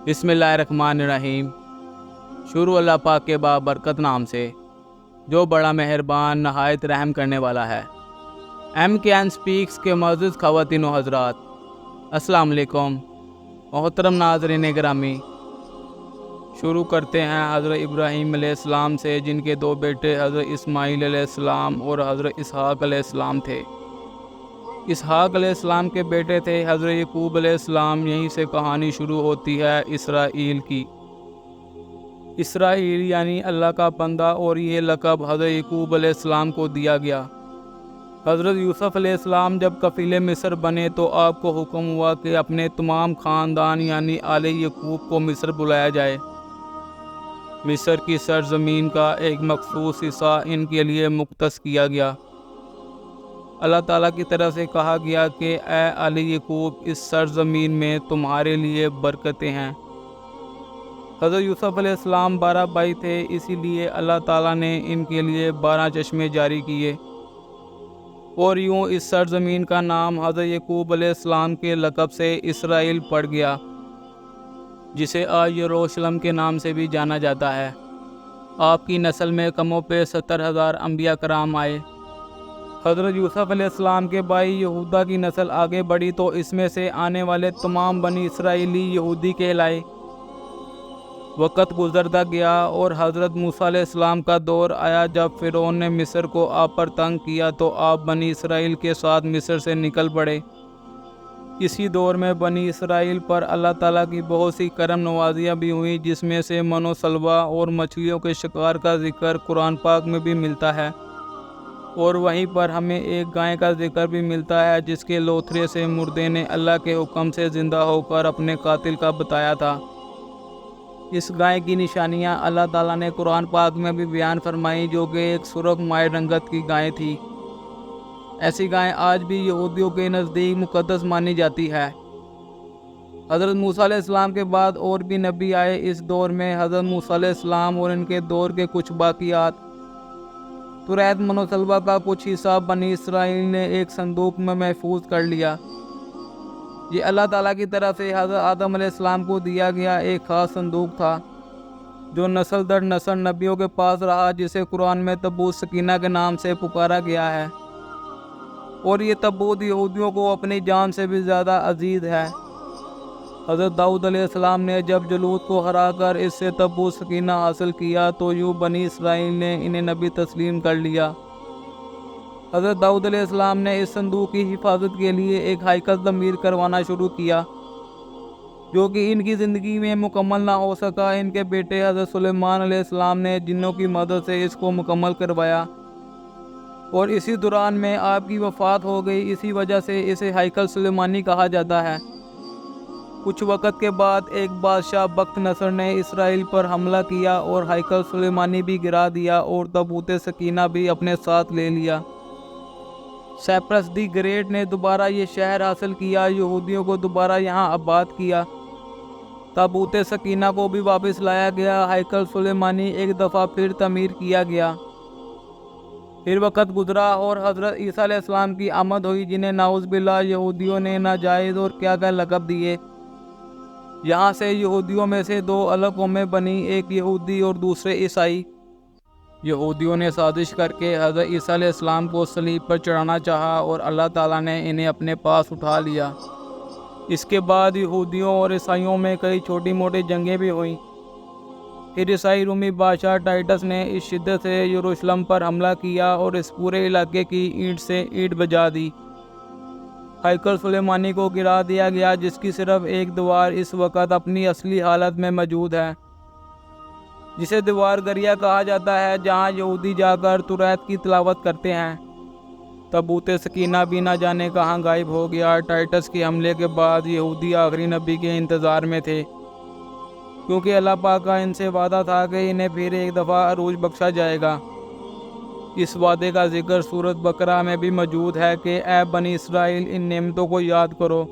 بسم اللہ الرحمن الرحیم۔ شروع اللہ پاک کے بابرکت نام سے جو بڑا مہربان نہایت رحم کرنے والا ہے۔ ایم کے این سپیکس کے معزز خواتین و حضرات، السلام علیکم۔ محترم ناظرین گرامی، شروع کرتے ہیں حضرت ابراہیم علیہ السلام سے، جن کے دو بیٹے حضرت اسماعیل علیہ السلام اور حضرت اسحاق علیہ السلام تھے۔ اسحاق علیہ السلام کے بیٹے تھے حضرت یعقوب علیہ السلام۔ یہیں سے کہانی شروع ہوتی ہے اسرائیل کی۔ اسرائیل یعنی اللہ کا بندہ، اور یہ لقب حضرت یعقوب علیہ السلام کو دیا گیا۔ حضرت یوسف علیہ السلام جب کفیل مصر بنے تو آپ کو حکم ہوا کہ اپنے تمام خاندان یعنی آل یعقوب کو مصر بلایا جائے۔ مصر کی سرزمین کا ایک مخصوص حصہ ان کے لیے مختص کیا گیا۔ اللہ تعالیٰ کی طرف سے کہا گیا کہ اے آل یعقوب، اس سرزمین میں تمہارے لیے برکتیں ہیں۔ حضرت یوسف علیہ السلام 12 بھائی تھے، اسی لیے اللہ تعالیٰ نے ان کے لیے 12 چشمے جاری کیے، اور یوں اس سرزمین کا نام حضرت یعقوب علیہ السلام کے لقب سے اسرائیل پڑ گیا، جسے آج یروشلم کے نام سے بھی جانا جاتا ہے۔ آپ کی نسل میں کم و بیش 70,000 انبیاء کرام آئے۔ حضرت یوسف علیہ السلام کے بھائی یہودا کی نسل آگے بڑھی تو اس میں سے آنے والے تمام بنی اسرائیلی یہودی کہلائے۔ وقت گزرتا گیا اور حضرت موسیٰ علیہ السلام کا دور آیا۔ جب فرعون نے مصر کو آپ پر تنگ کیا تو آپ بنی اسرائیل کے ساتھ مصر سے نکل پڑے۔ اسی دور میں بنی اسرائیل پر اللہ تعالیٰ کی بہت سی کرم نوازیاں بھی ہوئیں، جس میں سے من و سلوہ اور مچھلیوں کے شکار کا ذکر قرآن پاک میں بھی ملتا ہے، اور وہیں پر ہمیں ایک گائے کا ذکر بھی ملتا ہے جس کے لوتھڑے سے مردے نے اللہ کے حکم سے زندہ ہو کر اپنے قاتل کا بتایا تھا۔ اس گائے کی نشانیاں اللہ تعالیٰ نے قرآن پاک میں بھی بیان فرمائی، جو کہ ایک سرخ مائع رنگت کی گائے تھی۔ ایسی گائے آج بھی یہودیوں کے نزدیک مقدس مانی جاتی ہے۔ حضرت موسیٰ علیہ السلام کے بعد اور بھی نبی آئے۔ اس دور میں حضرت موسیٰ علیہ السلام اور ان کے دور کے کچھ باقیات توریت من و سلوہ کا کچھ حصہ بنی اسرائیل نے ایک صندوق میں محفوظ کر لیا۔ یہ اللہ تعالیٰ کی طرف سے حضرت آدم علیہ السلام کو دیا گیا ایک خاص صندوق تھا، جو نسل در نسل نبیوں کے پاس رہا، جسے قرآن میں تابوت سکینہ کے نام سے پکارا گیا ہے، اور یہ تابوت یہودیوں کو اپنی جان سے بھی زیادہ عزیز ہے۔ حضرت داؤد علیہ السلام نے جب جلوت کو ہرا کر اس سے تابوت سکینہ حاصل کیا تو یوں بنی اسرائیل نے انہیں نبی تسلیم کر لیا۔ حضرت داؤد علیہ السلام نے اس صندوق کی حفاظت کے لیے ایک ہیکل تعمیر کروانا شروع کیا، جو کہ ان کی زندگی میں مکمل نہ ہو سکا۔ ان کے بیٹے حضرت سلیمان علیہ السلام نے جنوں کی مدد سے اس کو مکمل کروایا، اور اسی دوران میں آپ کی وفات ہو گئی۔ اسی وجہ سے اسے ہیکل سلیمانی کہا جاتا ہے۔ کچھ وقت کے بعد ایک بادشاہ بخت نصر نے اسرائیل پر حملہ کیا اور ہیکل سلیمانی بھی گرا دیا، اور تابوت سکینہ بھی اپنے ساتھ لے لیا۔ سائپرس دی گریٹ نے دوبارہ یہ شہر حاصل کیا، یہودیوں کو دوبارہ یہاں آباد کیا۔ تابوت سکینہ کو بھی واپس لایا گیا۔ ہیکل سلیمانی ایک دفعہ پھر تعمیر کیا گیا۔ پھر وقت گزرا اور حضرت عیسیٰ علیہ السلام کی آمد ہوئی، جنہیں نعوذ باللہ یہودیوں نے ناجائز اور کیا لقب دیے۔ یہاں سے یہودیوں میں سے دو الگ قومیں بنی، ایک یہودی اور دوسرے عیسائی۔ یہودیوں نے سازش کر کے حضرت عیسیٰ علیہ السلام کو صلیب پر چڑھانا چاہا، اور اللہ تعالیٰ نے انہیں اپنے پاس اٹھا لیا۔ اس کے بعد یہودیوں اور عیسائیوں میں کئی چھوٹی موٹی جنگیں بھی ہوئیں۔ پھر عیسائی رومی بادشاہ ٹائٹس نے اس شدت سے یروشلم پر حملہ کیا اور اس پورے علاقے کی اینٹ سے اینٹ بجا دی۔ ہیکل سلیمانی کو گرا دیا گیا، جس کی صرف ایک دیوار اس وقت اپنی اصلی حالت میں موجود ہے، جسے دیوار گریا کہا جاتا ہے، جہاں یہودی جا کر توریت کی تلاوت کرتے ہیں۔ تابوت سکینہ بھی نہ جانے کہاں غائب ہو گیا۔ ٹائٹس کے حملے کے بعد یہودی آخری نبی کے انتظار میں تھے، کیونکہ اللہ پاک کا ان سے وعدہ تھا کہ انہیں پھر ایک دفعہ عروج بخشا جائے گا۔ اس وعدے کا ذکر سورۃ بقرہ میں بھی موجود ہے کہ اے بنی اسرائیل، ان نعمتوں کو یاد کرو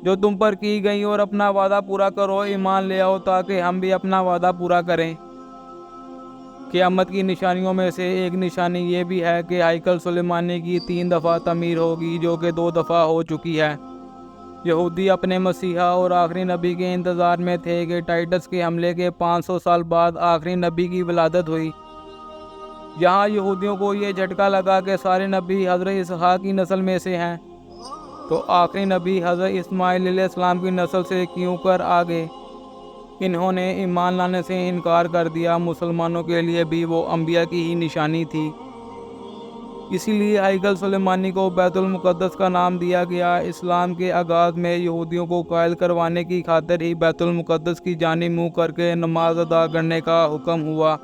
جو تم پر کی گئیں، اور اپنا وعدہ پورا کرو، ایمان لے آؤ تاکہ ہم بھی اپنا وعدہ پورا کریں۔ قیامت کی نشانیوں میں سے ایک نشانی یہ بھی ہے کہ ہیکل سلیمانی کی 3 دفعہ تعمیر ہوگی، جو کہ 2 دفعہ ہو چکی ہے۔ یہودی اپنے مسیحا اور آخری نبی کے انتظار میں تھے کہ ٹائٹس کے حملے کے 500 سال بعد آخری نبی کی ولادت ہوئی۔ یہاں یہودیوں کو یہ جھٹکا لگا کہ سارے نبی حضرت اسحاق کی نسل میں سے ہیں، تو آخری نبی حضرت اسماعیل علیہ السلام کی نسل سے کیوں کر آگے؟ انہوں نے ایمان لانے سے انکار کر دیا۔ مسلمانوں کے لیے بھی وہ انبیاء کی ہی نشانی تھی، اسی لیے ہیکل سلیمانی کو بیت المقدس کا نام دیا گیا۔ اسلام کے آغاز میں یہودیوں کو قائل کروانے کی خاطر ہی بیت المقدس کی جانب منہ کر کے نماز ادا کرنے کا حکم ہوا،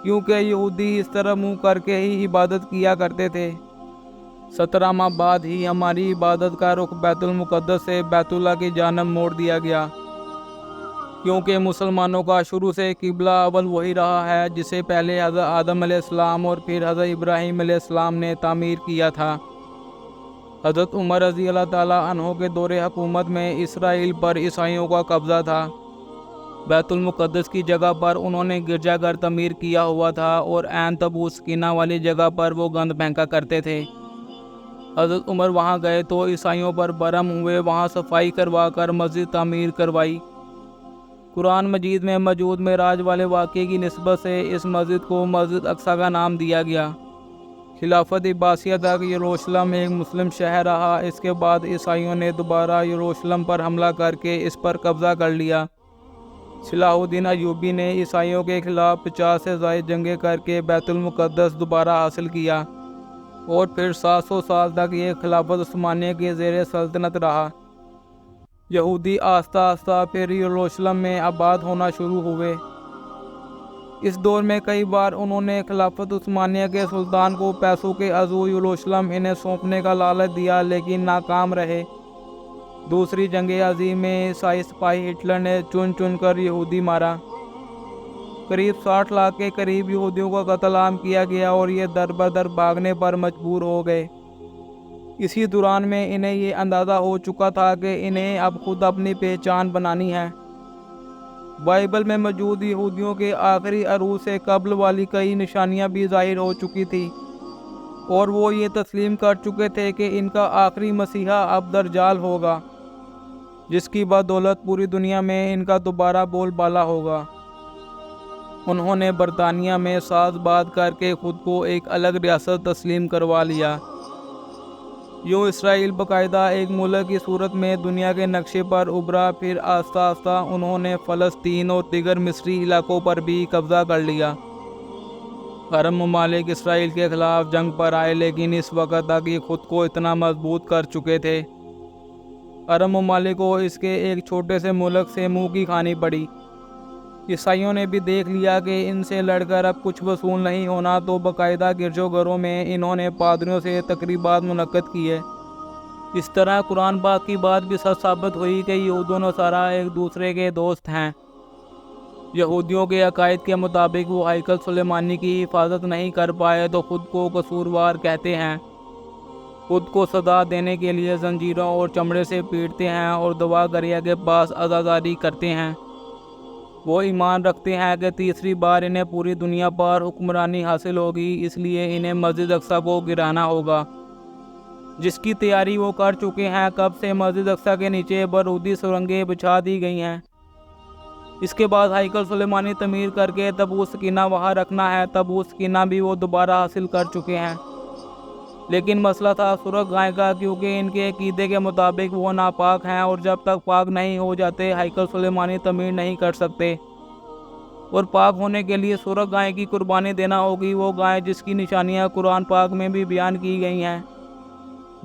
کیونکہ یہودی اس طرح منہ کر کے ہی عبادت کیا کرتے تھے۔ 17 ماہ بعد ہی ہماری عبادت کا رخ بیت المقدس سے بیت اللہ کی جانب موڑ دیا گیا، کیونکہ مسلمانوں کا شروع سے قبلہ اول وہی رہا ہے جسے پہلے حضرت آدم علیہ السلام اور پھر حضرت ابراہیم علیہ السلام نے تعمیر کیا تھا۔ حضرت عمر رضی اللہ تعالیٰ عنہ کے دور حکومت میں اسرائیل پر عیسائیوں کا قبضہ تھا۔ بیت المقدس کی جگہ پر انہوں نے گرجا گھر تعمیر کیا ہوا تھا اور عین تابوت سکینہ والی جگہ پر وہ گند پھینکا کرتے تھے۔ حضرت عمر وہاں گئے تو عیسائیوں پر برہم ہوئے، وہاں صفائی کروا کر مسجد تعمیر کروائی۔ قرآن مجید میں موجود معراج والے واقعے کی نسبت سے اس مسجد کو مسجد اقصیٰ کا نام دیا گیا۔ خلافت عباسیہ تک یروشلم ایک مسلم شہر رہا۔ اس کے بعد عیسائیوں نے دوبارہ یروشلم پر حملہ کر کے اس پر قبضہ کر لیا۔ صلاح الدین ایوبی نے عیسائیوں کے خلاف 50 سے زائد جنگیں کر کے بیت المقدس دوبارہ حاصل کیا، اور پھر 700 سال تک یہ خلافت عثمانیہ کے زیر سلطنت رہا۔ یہودی آہستہ آہستہ پھر یروشلم میں آباد ہونا شروع ہوئے۔ اس دور میں کئی بار انہوں نے خلافت عثمانیہ کے سلطان کو پیسوں کے عوض یروشلم انہیں سونپنے کا لالچ دیا، لیکن ناکام رہے۔ دوسری جنگ عظیم میں عیسائی سپاہی ہٹلر نے چن چن کر یہودی مارا۔ قریب 60 لاکھ کے قریب یہودیوں کا قتل عام کیا گیا اور یہ در بدر بھاگنے پر مجبور ہو گئے۔ اسی دوران میں انہیں یہ اندازہ ہو چکا تھا کہ انہیں اب خود اپنی پہچان بنانی ہے۔ بائبل میں موجود یہودیوں کے آخری عروج سے قبل والی کئی نشانیاں بھی ظاہر ہو چکی تھی، اور وہ یہ تسلیم کر چکے تھے کہ ان کا آخری مسیحا اب دجال ہوگا، جس کی بدولت پوری دنیا میں ان کا دوبارہ بول بالا ہوگا۔ انہوں نے برطانیہ میں ساز باد کر کے خود کو ایک الگ ریاست تسلیم کروا لیا۔ یوں اسرائیل باقاعدہ ایک ملک کی صورت میں دنیا کے نقشے پر ابھرا۔ پھر آہستہ آہستہ انہوں نے فلسطین اور دیگر مصری علاقوں پر بھی قبضہ کر لیا۔ عرب ممالک اسرائیل کے خلاف جنگ پر آئے، لیکن اس وقت تک یہ خود کو اتنا مضبوط کر چکے تھے۔ عرب ممالک کو اس کے ایک چھوٹے سے ملک سے منہ کی کھانی پڑی۔ عیسائیوں نے بھی دیکھ لیا کہ ان سے لڑ کر اب کچھ وصول نہیں ہونا، تو باقاعدہ گرجوں گھروں میں انہوں نے پادریوں سے تقریبات منعقد کیے۔ اس طرح قرآن پاک کی بات بھی سچ ثابت ہوئی کہ یہود و نصارہ ایک دوسرے کے دوست ہیں۔ یہودیوں کے عقائد کے مطابق وہ ہیکل سلیمانی کی حفاظت نہیں کر پائے تو خود کو قصوروار کہتے ہیں، خود کو سزا دینے کے لیے زنجیروں اور چمڑے سے پیٹتے ہیں اور دعا گریا کے پاس عزاداری کرتے ہیں۔ وہ ایمان رکھتے ہیں کہ تیسری بار انہیں پوری دنیا پر حکمرانی حاصل ہوگی، اس لیے انہیں مسجد اقصیٰ کو گرانا ہوگا، جس کی تیاری وہ کر چکے ہیں۔ کب سے مسجد اقصیٰ کے نیچے بارودی سرنگیں بچھا دی گئی ہیں۔ اس کے بعد ہیکل سلیمانی تعمیر کر کے تابوت سکینہ وہاں رکھنا ہے۔ تابوت سکینہ بھی وہ دوبارہ حاصل کر چکے ہیں، لیکن مسئلہ تھا سرخ گائے کا، کیونکہ ان کے عقیدے کے مطابق وہ ناپاک ہیں، اور جب تک پاک نہیں ہو جاتے ہیکل سلیمانی تعمیر نہیں کر سکتے، اور پاک ہونے کے لیے سرخ گائے کی قربانی دینا ہوگی، وہ گائے جس کی نشانیاں قرآن پاک میں بھی بیان کی گئی ہیں،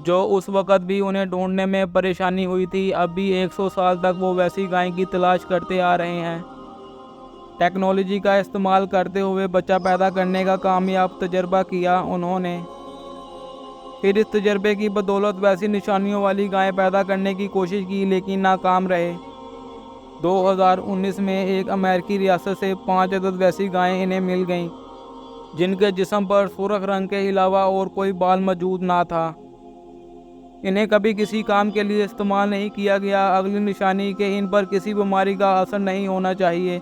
جو اس وقت بھی انہیں ڈھونڈنے میں پریشانی ہوئی تھی۔ اب بھی 100 سال تک وہ ویسی گائے کی تلاش کرتے آ رہے ہیں۔ ٹیکنالوجی کا استعمال کرتے ہوئے بچہ پیدا کرنے کا کامیاب تجربہ کیا انہوں نے۔ پھر اس تجربے کی بدولت ویسی نشانیوں والی گائیں پیدا کرنے کی کوشش کی، لیکن ناکام رہے۔ 2019 میں ایک امریکی ریاست سے 5 عدد ویسی گائیں انہیں مل گئیں، جن کے جسم پر سرخ رنگ کے علاوہ اور کوئی بال موجود نہ تھا۔ انہیں کبھی کسی کام کے لیے استعمال نہیں کیا گیا۔ اگلی نشانی کہ ان پر کسی بیماری کا اثر نہیں ہونا چاہیے۔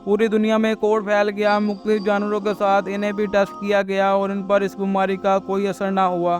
پوری دنیا میں کوڑ پھیل گیا۔ مختلف جانوروں کے ساتھ انہیں بھی ٹیسٹ کیا گیا اور ان پر اس بیماری کا کوئی اثر نہ ہوا۔